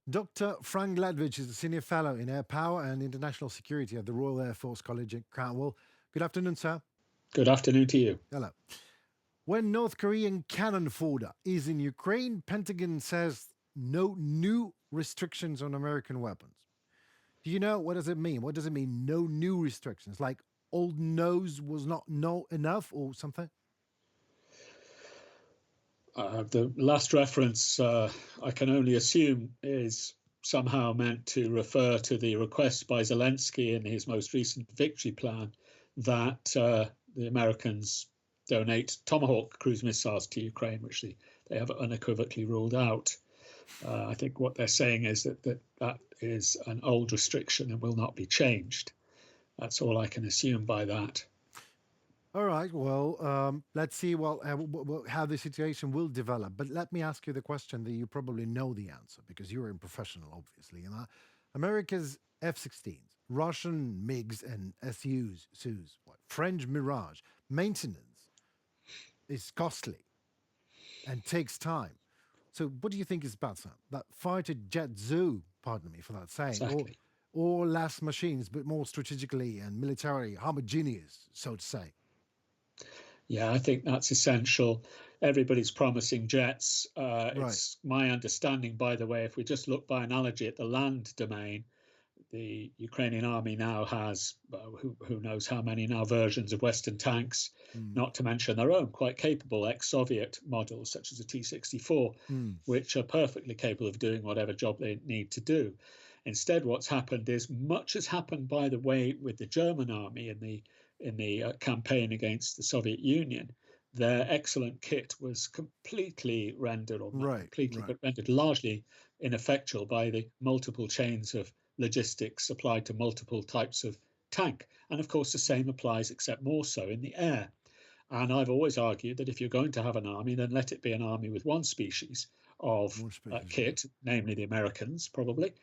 Dr. Frank Ledwidge is a senior fellow in air power and international security at the Royal Air Force College at Cranwell. Good afternoon, sir. Good afternoon to you. Hello. When North Korean cannon fodder is in Ukraine, Pentagon says no new restrictions on American weapons. Do you know what does it mean? What does it mean? No new restrictions, like old nose was not no enough or something. The last reference, I can only assume, is somehow meant to refer to the request by Zelensky in his most recent victory plan that the Americans donate Tomahawk cruise missiles to Ukraine, which they have unequivocally ruled out. I think what they're saying is that is an old restriction and will not be changed. That's all I can assume by that. All right. Well, let's see. How the situation will develop. But let me ask you the question that you probably know the answer because you're a professional, obviously. America's F-16s, Russian MiGs and Su's, French Mirage maintenance is costly and takes time. So, what do you think is better? That fighter jet zoo, pardon me for that saying, Exactly. or less machines, but more strategically and militarily homogeneous, so to say? Yeah, I think that's essential. Everybody's promising jets. Right. It's my understanding, by the way, if we just look by analogy at the land domain, the Ukrainian army now has who knows how many now versions of Western tanks, not to mention their own quite capable ex-Soviet models, such as the T-64, which are perfectly capable of doing whatever job they need to do. Instead, what's happened is much has happened, by the way, with the German army in the campaign against the Soviet Union. Their excellent kit was completely rendered, or not completely, but rendered largely ineffectual by the multiple chains of logistics applied to multiple types of tank. And of course, the same applies, except more so in the air. And I've always argued that if you're going to have an army, then let it be an army with one species of kit, namely the Americans, probably,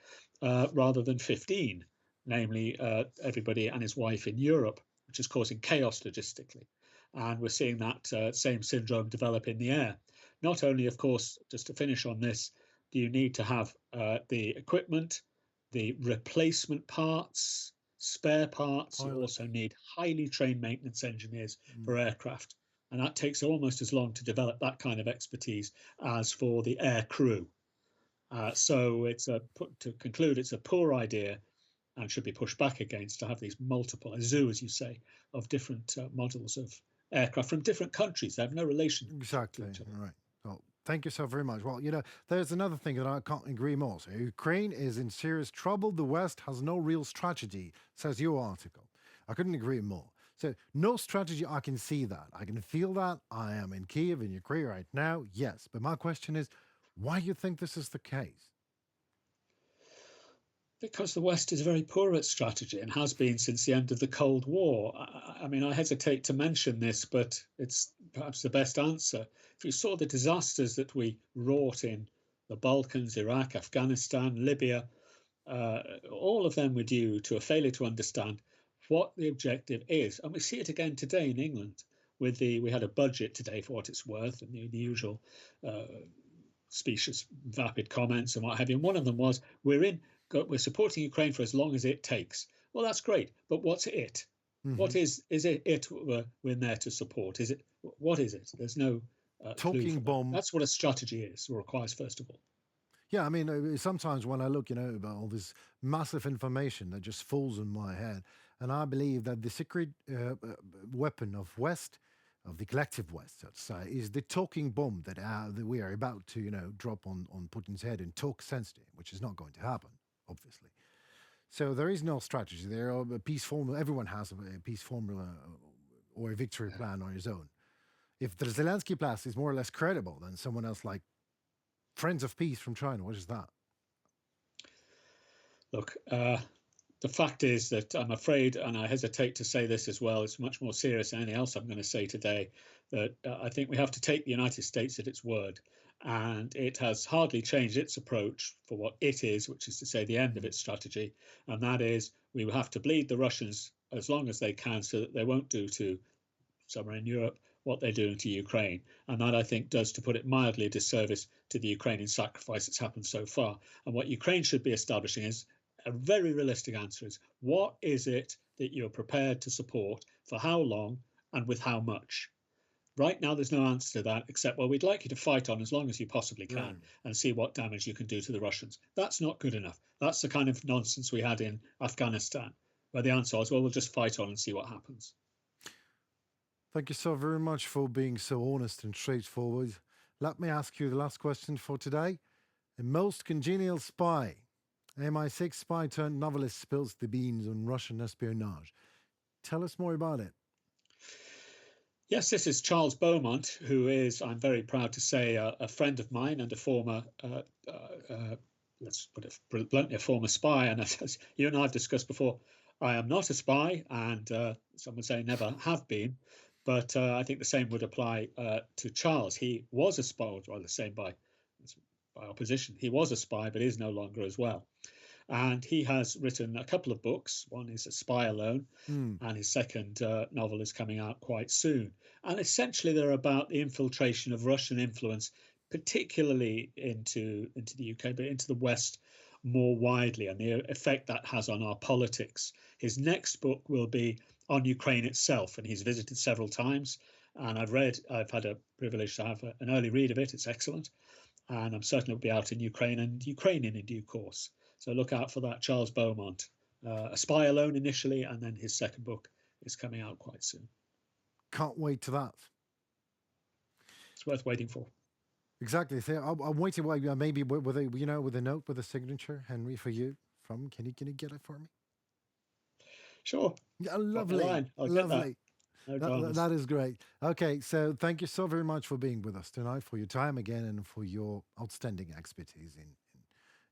rather than 15, namely everybody and his wife in Europe, which is causing chaos logistically. And we're seeing that same syndrome develop in the air. Not only, of course, just to finish on this, do you need to have the equipment, the replacement parts, spare parts. You also need highly trained maintenance engineers for aircraft. And that takes almost as long to develop that kind of expertise as for the air crew. So to conclude, it's a poor idea and should be pushed back against to have these multiple, a zoo, as you say, of different models of aircraft from different countries. They have no relation. Exactly. Right. Well, thank you so very much. Well, there's another thing that I can't agree more. So Ukraine is in serious trouble. The West has no real strategy, says your article. I couldn't agree more. So no strategy, I can see that. I can feel that. I am in Kiev, in Ukraine right now. Yes. But my question is, why do you think this is the case? Because the West is very poor at strategy and has been since the end of the Cold War. I mean, I hesitate to mention this, but it's perhaps the best answer. If you saw the disasters that we wrought in the Balkans, Iraq, Afghanistan, Libya, all of them were due to a failure to understand what the objective is. And we see it again today in England with we had a budget today for what it's worth and the usual specious, vapid comments and what have you. And one of them was, we're supporting Ukraine for as long as it takes. Well, that's great, but what's it? What is it we're there to support? What is it? There's no talking bomb. That's what a strategy is, or requires, first of all. Yeah, I mean, sometimes when I look, about all this massive information that just falls in my head, and I believe that the secret weapon of West, of the collective West, so to say, is the talking bomb that we are about to, drop on Putin's head and talk sense to him, which is not going to happen, obviously. So there is no strategy. There are a peace formula. Everyone has a peace formula or a victory plan on his own. If the Zelensky plan is more or less credible than someone else like Friends of Peace from China, what is that? Look, the fact is that I'm afraid, and I hesitate to say this as well, it's much more serious than anything else I'm going to say today, that I think we have to take the United States at its word. And it has hardly changed its approach for what it is, which is to say the end of its strategy. And that is, we will have to bleed the Russians as long as they can so that they won't do to somewhere in Europe what they're doing to Ukraine. And that, I think, does, to put it mildly, a disservice to the Ukrainian sacrifice that's happened so far. And what Ukraine should be establishing is a very realistic answer is, what is it that you're prepared to support, for how long, and with how much? Right now, there's no answer to that, except, well, we'd like you to fight on as long as you possibly can Right. and see what damage you can do to the Russians. That's not good enough. That's the kind of nonsense we had in Afghanistan, where the answer was, well, we'll just fight on and see what happens. Thank you so very much for being so honest and straightforward. Let me ask you the last question for today. A most congenial spy, MI6 spy turned novelist, spills the beans on Russian espionage. Tell us more about it. Yes, this is Charles Beaumont, who is, I'm very proud to say, a friend of mine and a former, let's put it bluntly, a former spy. And as you and I have discussed before, I am not a spy, and some would say never have been. But I think the same would apply to Charles. He was a spy, or the same by opposition. He was a spy, but is no longer as well. And he has written a couple of books. One is A Spy Alone, and his second novel is coming out quite soon. And essentially, they're about the infiltration of Russian influence, particularly into the UK, but into the West more widely, and the effect that has on our politics. His next book will be on Ukraine itself, and he's visited several times. And I've had a privilege to have an early read of it. It's excellent. And I'm certain it'll be out in Ukraine and Ukrainian in due course. So look out for that, Charles Beaumont. A Spy Alone initially, and then his second book is coming out quite soon. Can't wait to that. It's worth waiting for. Exactly. So I'm waiting. Maybe with a note with a signature, Henry, for you. From can you get it for me? Sure. Yeah, lovely. I'll Lovely. Get that. No That is great. Okay, so thank you so very much for being with us tonight, for your time again, and for your outstanding expertise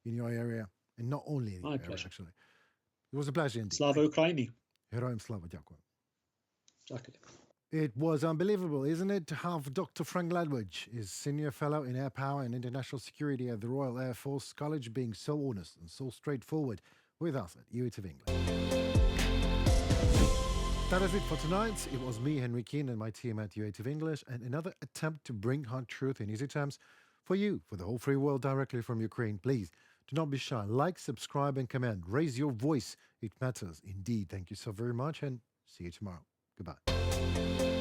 in your area, and not only in your area, pleasure. actually. It was a pleasure indeed. Slava Ukraini. Героям слава, дякую. Exactly. It was unbelievable, isn't it, to have Dr. Frank Ledwidge, is Senior Fellow in Air Power and International Security at the Royal Air Force College, being so honest and so straightforward with us at UATV English. That is it for tonight. It was me, Henry Keane, and my team at UATV English, and another attempt to bring hard truth in easy terms for you, for the whole free world, directly from Ukraine. Please, do not be shy. Like, subscribe, and comment. Raise your voice. It matters indeed. Thank you so very much, and see you tomorrow. Goodbye.